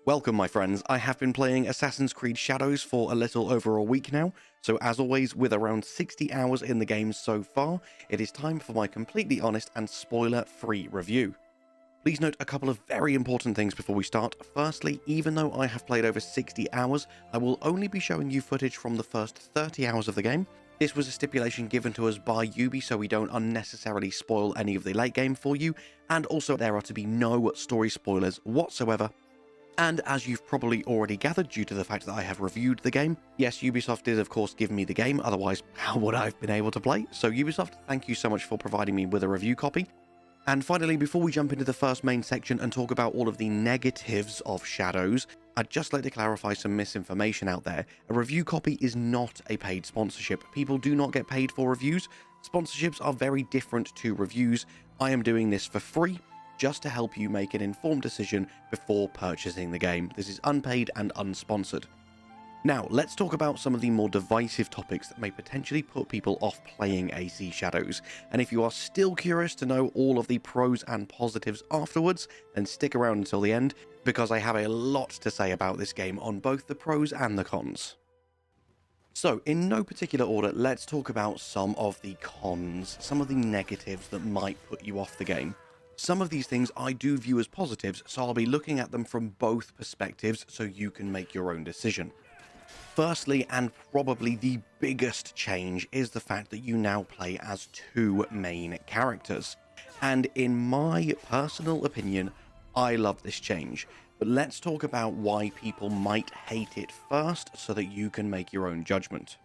Welcome, my friends. I have been playing Assassin's Creed Shadows for a little over a week now, so as always, with around 60 hours in the game so far, it is time for my completely honest and spoiler-free review. Please note a couple of very important things before we start. Firstly, even though I have played over 60 hours, I will only be showing you footage from the first 30 hours of the game. This was a stipulation given to us by Ubi so we don't unnecessarily spoil any of the late game for you, and also there are to be no story spoilers whatsoever. And as you've probably already gathered due to the fact that I have reviewed the game, yes, Ubisoft did of course give me the game, otherwise how would I have been able to play? So Ubisoft, thank you so much for providing me with a review copy. And finally, before we jump into the first main section and talk about all of the negatives of Shadows, I'd just like to clarify some misinformation out there. A review copy is not a paid sponsorship. People do not get paid for reviews. Sponsorships are very different to reviews. I am doing this for free, just to help you make an informed decision before purchasing the game. This is unpaid and unsponsored. Now, let's talk about some of the more divisive topics that may potentially put people off playing AC Shadows. And if you are still curious to know all of the pros and positives afterwards, then stick around until the end, because I have a lot to say about this game on both the pros and the cons. So, in no particular order, let's talk about some of the cons, some of the negatives that might put you off the game. Some of these things I do view as positives, so I'll be looking at them from both perspectives so you can make your own decision. Firstly, and probably the biggest change, is the fact that you now play as two main characters. And in my personal opinion, I love this change. But let's talk about why people might hate it first so that you can make your own judgment.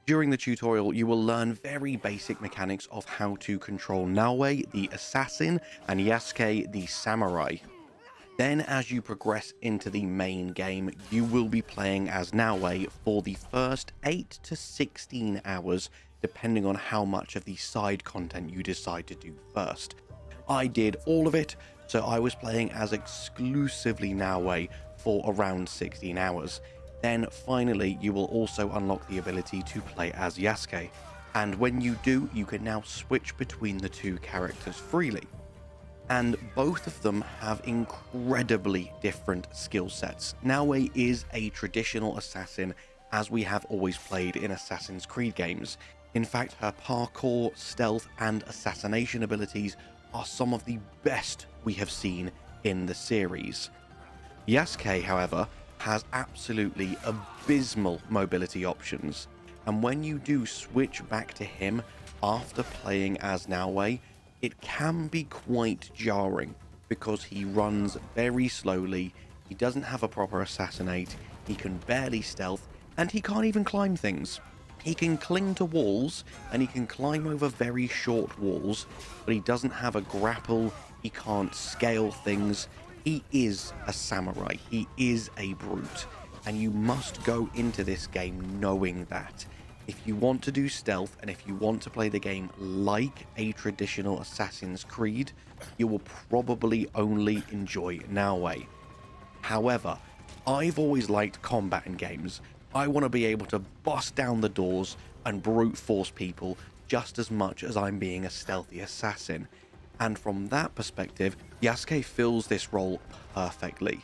During the tutorial, you will learn very basic mechanics of how to control Naoe, the assassin, and Yasuke, the samurai. Then, as you progress into the main game, you will be playing as Naoe for the first 8 to 16 hours, depending on how much of the side content you decide to do first. I did all of it, so I was playing as exclusively Naoe for around 16 hours. Then finally, you will also unlock the ability to play as Yasuke, and when you do, you can now switch between the two characters freely. And both of them have incredibly different skill sets. Naoe is a traditional assassin, as we have always played in Assassin's Creed games. In fact, her parkour, stealth, and assassination abilities are some of the best we have seen in the series. Yasuke, however, has absolutely abysmal mobility options, and when you do switch back to him after playing as Naoe, it can be quite jarring because he runs very slowly, he doesn't have a proper assassinate, he can barely stealth, and he can't even climb things. He can cling to walls and he can climb over very short walls, but he doesn't have a grapple, he can't scale things. He is a samurai, he is a brute, and you must go into this game knowing that. If you want to do stealth and if you want to play the game like a traditional Assassin's Creed, you will probably only enjoy Naoe. However, I've always liked combat in games. I want to be able to bust down the doors and brute force people just as much as I'm being a stealthy assassin. And from that perspective, Yasuke fills this role perfectly.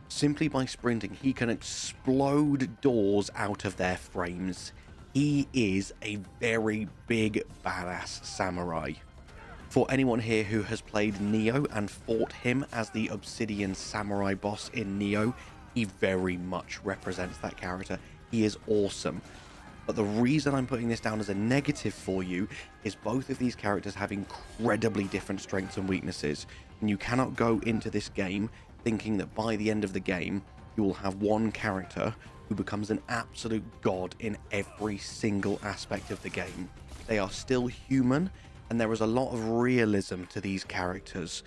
Simply by sprinting, he can explode doors out of their frames. He is a very big badass samurai. For anyone here who has played Nioh and fought him as the Obsidian Samurai boss in Nioh, he very much represents that character. He is awesome. But the reason I'm putting this down as a negative for you is both of these characters have incredibly different strengths and weaknesses, and you cannot go into this game thinking that by the end of the game you will have one character who becomes an absolute god in every single aspect of the game. They are still human, and there is a lot of realism to these characters.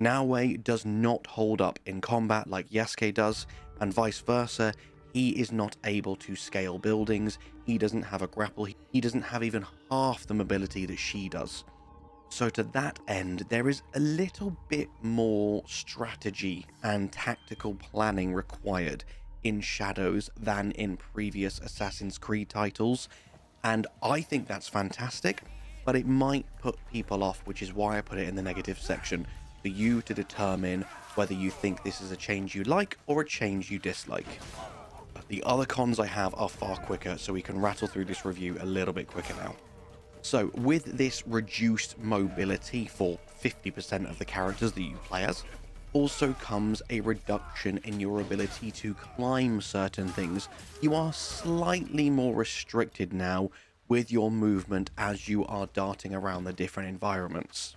Naoe does not hold up in combat like Yasuke does, and vice versa. He is not able to scale buildings, he doesn't have a grapple, he doesn't have even half the mobility that she does. So to that end, there is a little bit more strategy and tactical planning required in Shadows than in previous Assassin's Creed titles, and I think that's fantastic, but it might put people off, which is why I put it in the negative section, for you to determine whether you think this is a change you like or a change you dislike. The other cons I have are far quicker, so we can rattle through this review a little bit quicker now. So with this reduced mobility for 50% of the characters that you play as, also comes a reduction in your ability to climb certain things. You are slightly more restricted now with your movement as you are darting around the different environments.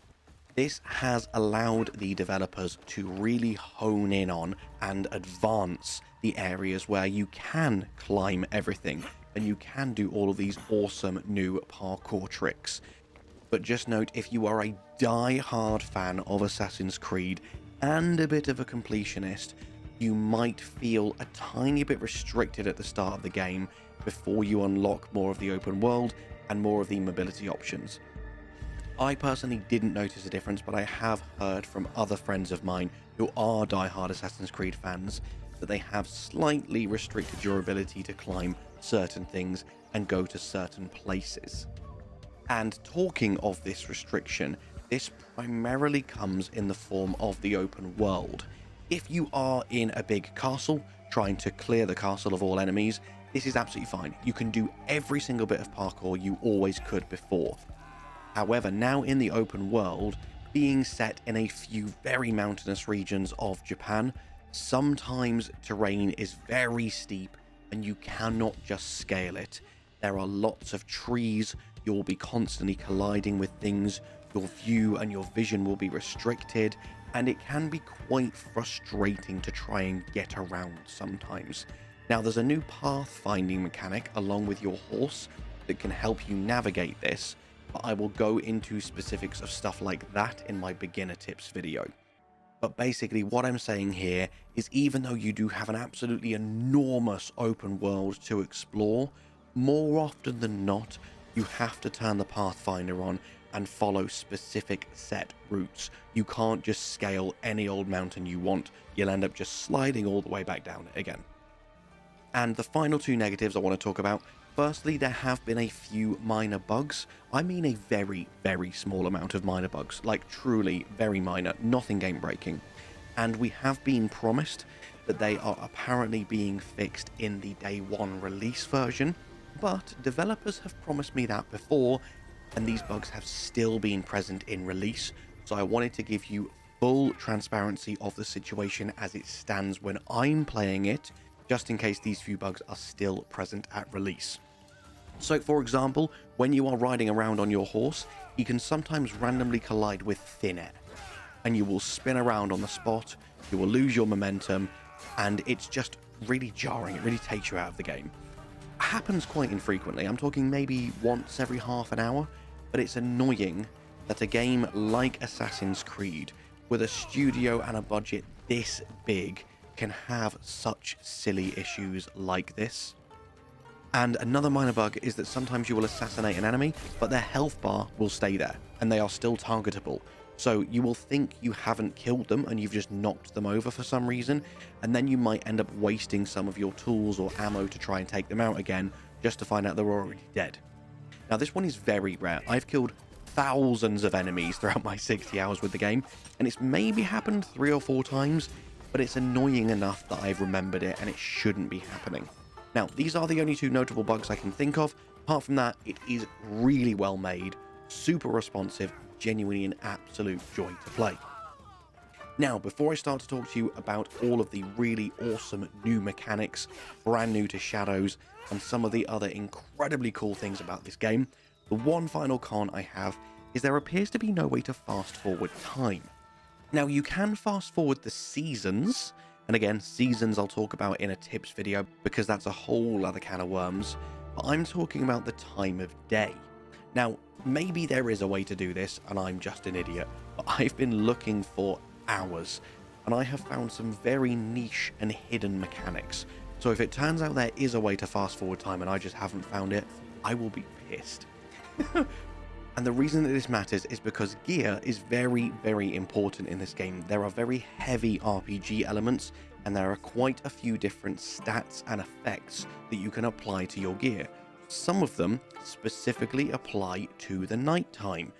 This has allowed the developers to really hone in on and advance the areas where you can climb everything and you can do all of these awesome new parkour tricks. But just note, if you are a die-hard fan of Assassin's Creed and a bit of a completionist, you might feel a tiny bit restricted at the start of the game before you unlock more of the open world and more of the mobility options. I personally didn't notice a difference, but I have heard from other friends of mine who are die-hard Assassin's Creed fans that they have slightly restricted your ability to climb certain things and go to certain places. And talking of this restriction, this primarily comes in the form of the open world. If you are in a big castle trying to clear the castle of all enemies, this is absolutely fine. You can do every single bit of parkour you always could before. However, now in the open world, being set in a few very mountainous regions of Japan, sometimes terrain is very steep and you cannot just scale it. There are lots of trees, you'll be constantly colliding with things, your view and your vision will be restricted, and it can be quite frustrating to try and get around sometimes. Now, there's a new pathfinding mechanic along with your horse that can help you navigate this, but I will go into specifics of stuff like that in my beginner tips video. But basically what I'm saying here is, even though you do have an absolutely enormous open world to explore, more often than not, you have to turn the Pathfinder on and follow specific set routes. You can't just scale any old mountain you want. You'll end up just sliding all the way back down it again. And the final two negatives I want to talk about. Firstly, there have been a few minor bugs. I mean a very, very small amount of minor bugs, like truly very minor, nothing game breaking. And we have been promised that they are apparently being fixed in the day one release version, but developers have promised me that before, and these bugs have still been present in release. So I wanted to give you full transparency of the situation as it stands when I'm playing it, just in case these few bugs are still present at release. So for example, when you are riding around on your horse, you can sometimes randomly collide with thin air, and you will spin around on the spot, you will lose your momentum, and it's just really jarring. It really takes you out of the game. It happens quite infrequently. I'm talking maybe once every half an hour, but it's annoying that a game like Assassin's Creed, with a studio and a budget this big, can have such silly issues like this. And another minor bug is that sometimes you will assassinate an enemy, but their health bar will stay there, and they are still targetable. So you will think you haven't killed them and you've just knocked them over for some reason, and then you might end up wasting some of your tools or ammo to try and take them out again, just to find out they're already dead. Now this one is very rare. I've killed thousands of enemies throughout my 60 hours with the game, and it's maybe happened 3 or 4 times, but it's annoying enough that I've remembered it and it shouldn't be happening. Now, these are the only 2 notable bugs I can think of. Apart from that, it is really well made, super responsive, genuinely an absolute joy to play. Now, before I start to talk to you about all of the really awesome new mechanics, brand new to Shadows, and some of the other incredibly cool things about this game, the one final con I have is there appears to be no way to fast forward time. Now, you can fast forward the seasons, and again, seasons I'll talk about in a tips video because that's a whole other can of worms, but I'm talking about the time of day. Now, maybe there is a way to do this and I'm just an idiot, but I've been looking for hours and I have found some very niche and hidden mechanics. So if it turns out there is a way to fast forward time and I just haven't found it, I will be pissed. And the reason that this matters is because gear is very, very important in this game. There are very heavy RPG elements, and there are quite a few different stats and effects that you can apply to your gear. Some of them specifically apply to the nighttime.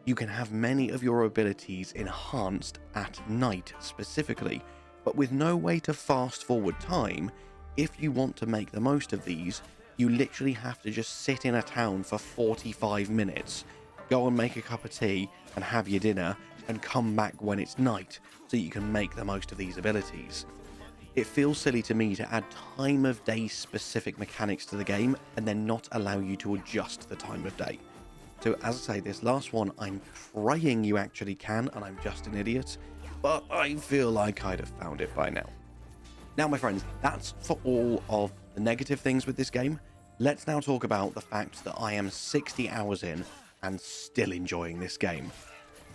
You can have many of your abilities enhanced at night specifically, but with no way to fast forward time. If you want to make the most of these, you literally have to just sit in a town for 45 minutes, go and make a cup of tea and have your dinner, and come back when it's night so you can make the most of these abilities. It feels silly to me to add time of day specific mechanics to the game and then not allow you to adjust the time of day. So as I say, this last one, I'm praying you actually can, and I'm just an idiot, but I feel like I'd have found it by now. Now, my friends, that's for all of the negative things with this game. Let's now talk about the fact that I am 60 hours in and still enjoying this game.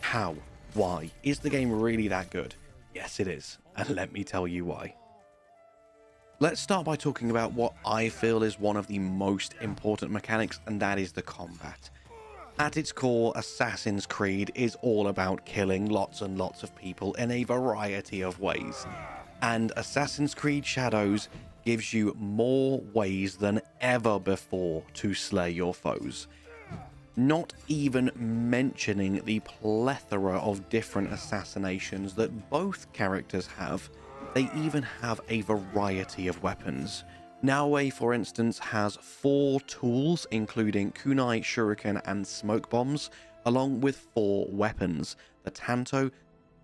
How? Why? Is the game really that good? Yes, it is, and let me tell you why. Let's start by talking about what I feel is one of the most important mechanics, and that is the combat. At its core, Assassin's Creed is all about killing lots and lots of people in a variety of ways. And Assassin's Creed Shadows gives you more ways than ever before to slay your foes. Not even mentioning the plethora of different assassinations that both characters have, they even have a variety of weapons. Naoe, for instance, has 4 tools, including kunai, shuriken, and smoke bombs, along with 4 weapons: the tanto,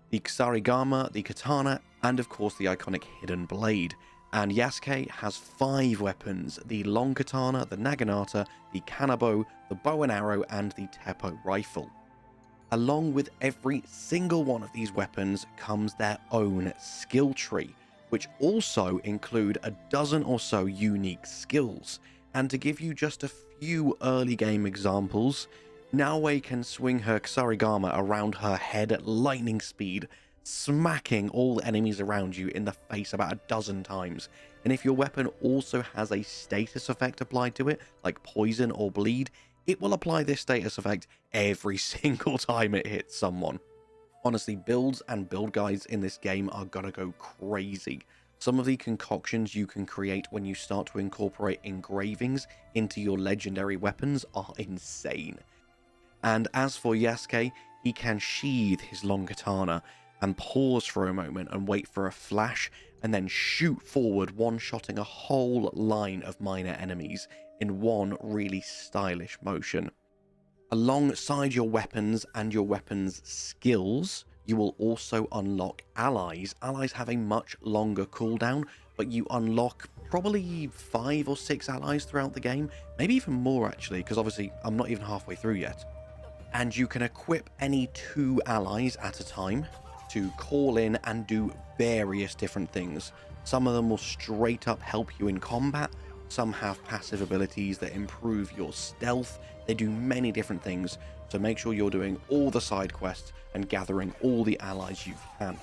the kusarigama, the katana, and of course the iconic hidden blade. And Yasuke has 5 weapons: the long katana, the naginata, the kanabo, the bow and arrow, and the teppo rifle. Along with every single one of these weapons comes their own skill tree, which also include a dozen or so unique skills. And to give you just a few early game examples, Naoe can swing her kusarigama around her head at lightning speed, smacking all enemies around you in the face about a dozen times. And if your weapon also has a status effect applied to it, like poison or bleed, it will apply this status effect every single time it hits someone. Honestly, builds and build guides in this game are gonna go crazy. Some of the concoctions you can create when you start to incorporate engravings into your legendary weapons are insane. And as for Yasuke, he can sheathe his long katana and pause for a moment and wait for a flash, and then shoot forward, one-shotting a whole line of minor enemies in one really stylish motion. Alongside your weapons and your weapons skills, you will also unlock allies. Allies have a much longer cooldown, but you unlock probably 5 or 6 allies throughout the game, maybe even more actually, because obviously I'm not even halfway through yet. And you can equip any 2 allies at a time to call in and do various different things. Some of them will straight up help you in combat. Some have passive abilities that improve your stealth. They do many different things, so make sure you're doing all the side quests and gathering all the allies you can.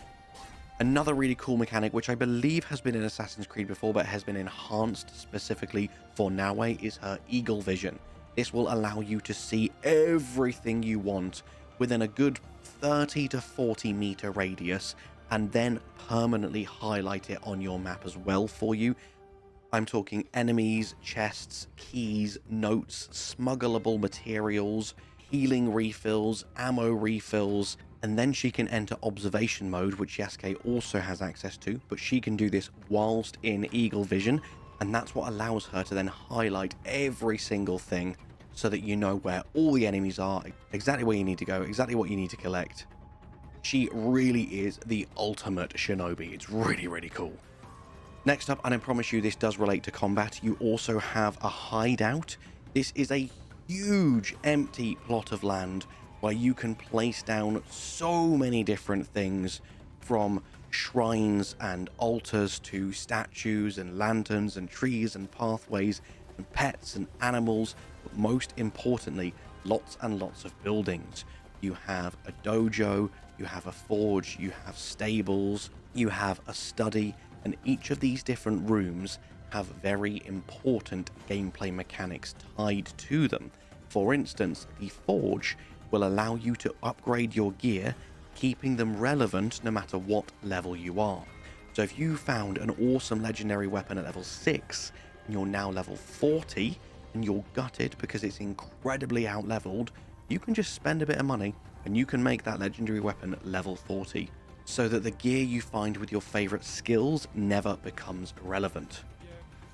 Another really cool mechanic, which I believe has been in Assassin's Creed before but has been enhanced specifically for Naoe, is her eagle vision. This will allow you to see everything you want within a good 30 to 40 meter radius, and then permanently highlight it on your map as well for you. I'm talking enemies, chests, keys, notes, smuggleable materials, healing refills, ammo refills, and then she can enter observation mode, which Yasuke also has access to, but she can do this whilst in eagle vision, and that's what allows her to then highlight every single thing so that you know where all the enemies are, exactly where you need to go, exactly what you need to collect. She really is the ultimate shinobi. It's really, really cool. Next up, and I promise you this does relate to combat, you also have a hideout. This is a huge empty plot of land where you can place down so many different things, from shrines and altars to statues and lanterns and trees and pathways and pets and animals, but most importantly, lots and lots of buildings. You have a dojo, you have a forge, you have stables, you have a study, and each of these different rooms have very important gameplay mechanics tied to them. For instance, the forge will allow you to upgrade your gear, keeping them relevant no matter what level you are. So if you found an awesome legendary weapon at level 6 and you're now level 40 and you're gutted because it's incredibly out-leveled, you can just spend a bit of money and you can make that legendary weapon level 40, so that the gear you find with your favorite skills never becomes irrelevant.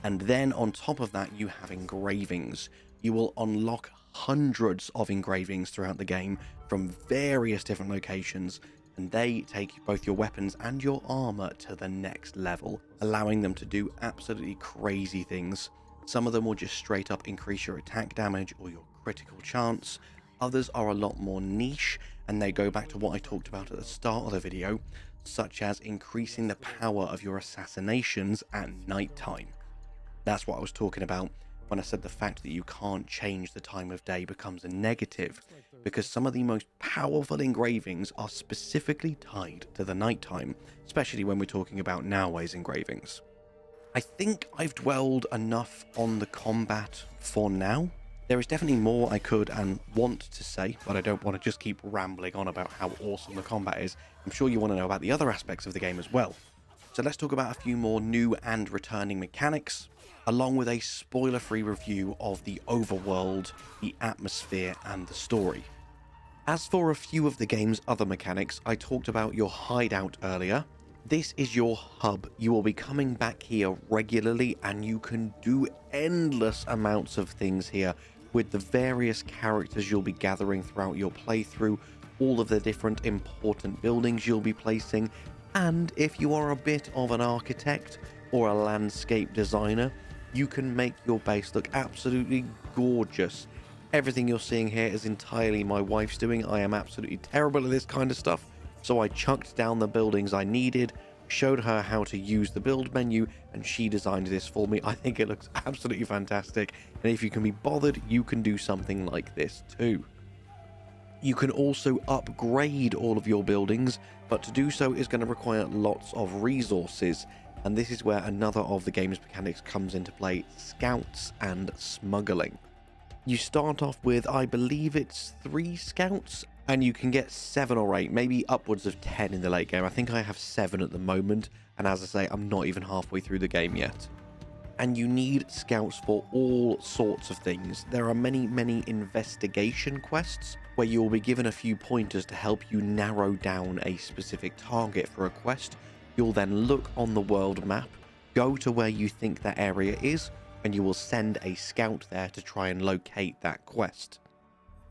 And then on top of that, you have engravings. You will unlock hundreds of engravings throughout the game from various different locations, and they take both your weapons and your armor to the next level, allowing them to do absolutely crazy things. Some of them will just straight up increase your attack damage or your critical chance. Others are a lot more niche, and they go back to what I talked about at the start of the video, such as increasing the power of your assassinations at nighttime. That's what I was talking about when I said the fact that you can't change the time of day becomes a negative, because some of the most powerful engravings are specifically tied to the nighttime, especially when we're talking about Noway's engravings. I think I've dwelled enough on the combat for now. There is definitely more I could and want to say, but I don't want to just keep rambling on about how awesome the combat is. I'm sure you want to know about the other aspects of the game as well. So let's talk about a few more new and returning mechanics, along with a spoiler-free review of the overworld, the atmosphere, and the story. As for a few of the game's other mechanics, I talked about your hideout earlier. This is your hub. You will be coming back here regularly, and you can do endless amounts of things here with the various characters you'll be gathering throughout your playthrough, all of the different important buildings you'll be placing, and if you are a bit of an architect or a landscape designer, you can make your base look absolutely gorgeous. Everything you're seeing here is entirely my wife's doing. I am absolutely terrible at this kind of stuff, so I chucked down the buildings I needed, showed her how to use the build menu, and she designed this for me. I think it looks absolutely fantastic, and if you can be bothered, you can do something like this too. You can also upgrade all of your buildings, but to do so is going to require lots of resources, and this is where another of the game's mechanics comes into play: scouts and smuggling. You start off with, I believe it's 3 scouts, and you can get 7 or 8, maybe upwards of 10 in the late game. I think I have 7 at the moment, and as I say, I'm not even halfway through the game yet. And you need scouts for all sorts of things. There are many investigation quests where you will be given a few pointers to help you narrow down a specific target for a quest. You'll then look on the world map, go to where you think that area is, and you will send a scout there to try and locate that quest.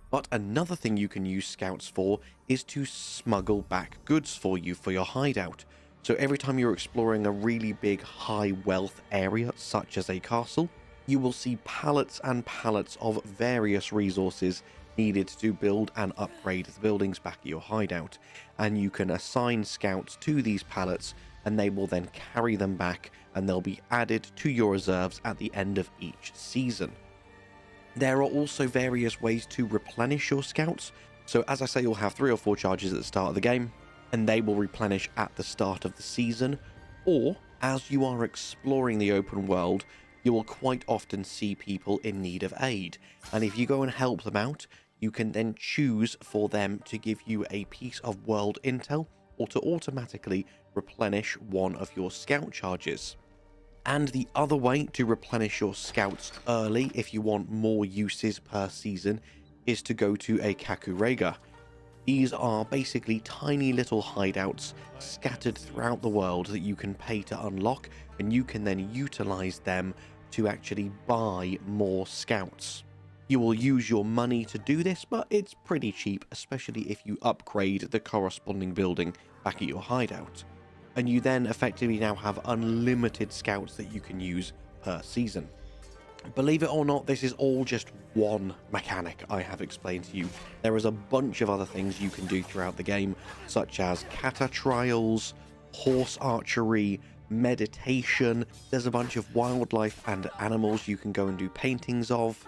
But another thing you can use scouts for is to smuggle back goods for you for your hideout. So every time you're exploring a really big high wealth area, such as a castle, you will see pallets and pallets of various resources needed to build and upgrade the buildings back at your hideout. And you can assign scouts to these pallets, and they will then carry them back, and they'll be added to your reserves at the end of each season. There are also various ways to replenish your scouts. So as I say, you'll have 3 or 4 charges at the start of the game, and they will replenish at the start of the season, or as you are exploring the open world, you will quite often see people in need of aid, and if you go and help them out, you can then choose for them to give you a piece of world intel, or to automatically replenish one of your scout charges. And the other way to replenish your scouts early, if you want more uses per season, is to go to a Kakurega. These are basically tiny little hideouts scattered throughout the world that you can pay to unlock, and you can then utilize them to actually buy more scouts. You will use your money to do this, but it's pretty cheap, especially if you upgrade the corresponding building back at your hideout. And you then effectively now have unlimited scouts that you can use per season. Believe it or not, this is all just one mechanic I have explained to you. There is a bunch of other things you can do throughout the game, such as kata trials, horse archery, meditation. There's a bunch of wildlife and animals you can go and do paintings of.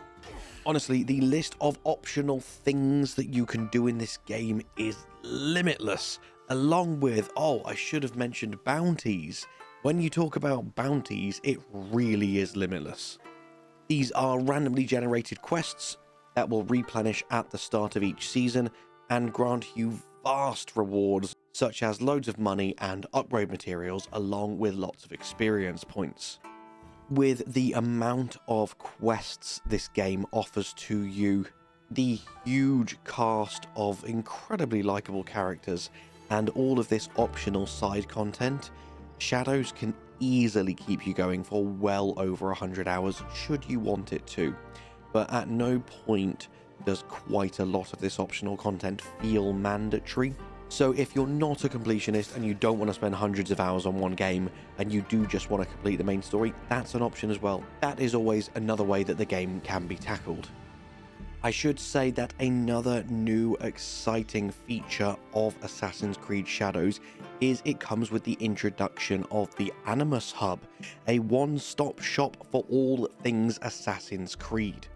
Honestly, the list of optional things that you can do in this game is limitless, along with, oh, I should have mentioned bounties. When you talk about bounties, it really is limitless. These are randomly generated quests that will replenish at the start of each season and grant you vast rewards, such as loads of money and upgrade materials, along with lots of experience points. With the amount of quests this game offers to you, the huge cast of incredibly likable characters and all of this optional side content, Shadows can easily keep you going for well over 100 hours should you want it to. But at no point does quite a lot of this optional content feel mandatory. So if you're not a completionist and you don't want to spend hundreds of hours on one game and you do just want to complete the main story, that's an option as well. That is always another way that the game can be tackled. I should say that another new exciting feature of Assassin's Creed Shadows is it comes with the introduction of the Animus Hub, a one-stop shop for all things Assassin's Creed.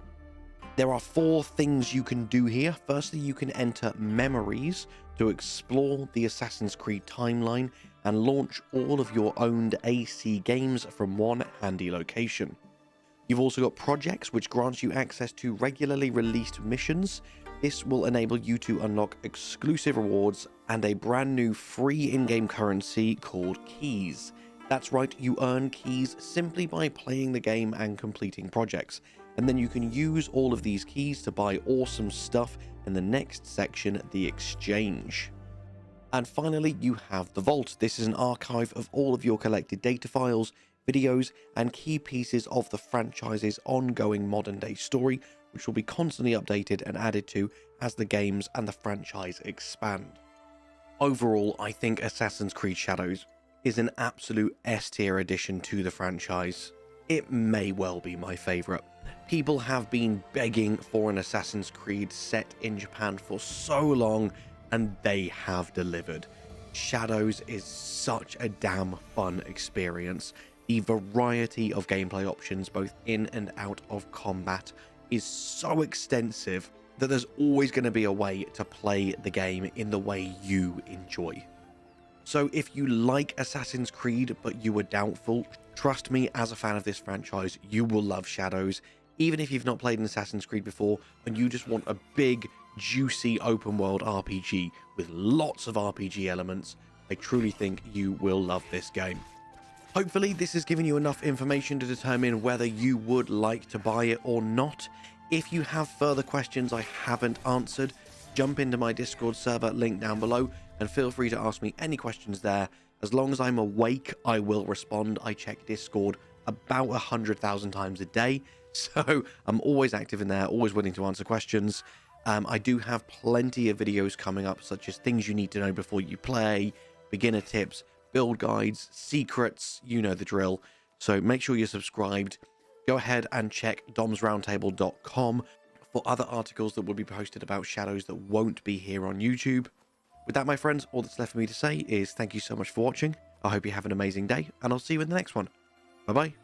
There are 4 things you can do here. Firstly, you can enter memories to explore the Assassin's Creed timeline and launch all of your owned AC games from one handy location. You've also got projects, which grants you access to regularly released missions. This will enable you to unlock exclusive rewards and a brand new free in-game currency called keys. That's right, you earn keys simply by playing the game and completing projects. And then you can use all of these keys to buy awesome stuff in the next section, the exchange. And finally, you have the Vault. This is an archive of all of your collected data files, videos, and key pieces of the franchise's ongoing modern-day story, which will be constantly updated and added to as the games and the franchise expand. Overall, I think Assassin's Creed Shadows is an absolute S-tier addition to the franchise. It may well be my favourite. People have been begging for an Assassin's Creed set in Japan for so long, and they have delivered. Shadows is such a damn fun experience. The variety of gameplay options, both in and out of combat, is so extensive that there's always going to be a way to play the game in the way you enjoy. So if you like Assassin's Creed but you were doubtful, trust me, as a fan of this franchise, you will love Shadows. Even if you've not played an Assassin's Creed before and you just want a big, juicy open world RPG with lots of RPG elements, I truly think you will love this game. Hopefully this has given you enough information to determine whether you would like to buy it or not. If you have further questions I haven't answered, jump into my Discord server, link down below, and feel free to ask me any questions there. As long as I'm awake, I will respond. I check Discord about 100,000 times a day, so I'm always active in there, always willing to answer questions. I do have plenty of videos coming up, such as things you need to know before you play, beginner tips, build guides, secrets, you know the drill. So make sure you're subscribed. Go ahead and check domsroundtable.com for other articles that will be posted about Shadows that won't be here on YouTube. With that, my friends, all that's left for me to say is thank you so much for watching. I hope you have an amazing day, and I'll see you in the next one. Bye-bye.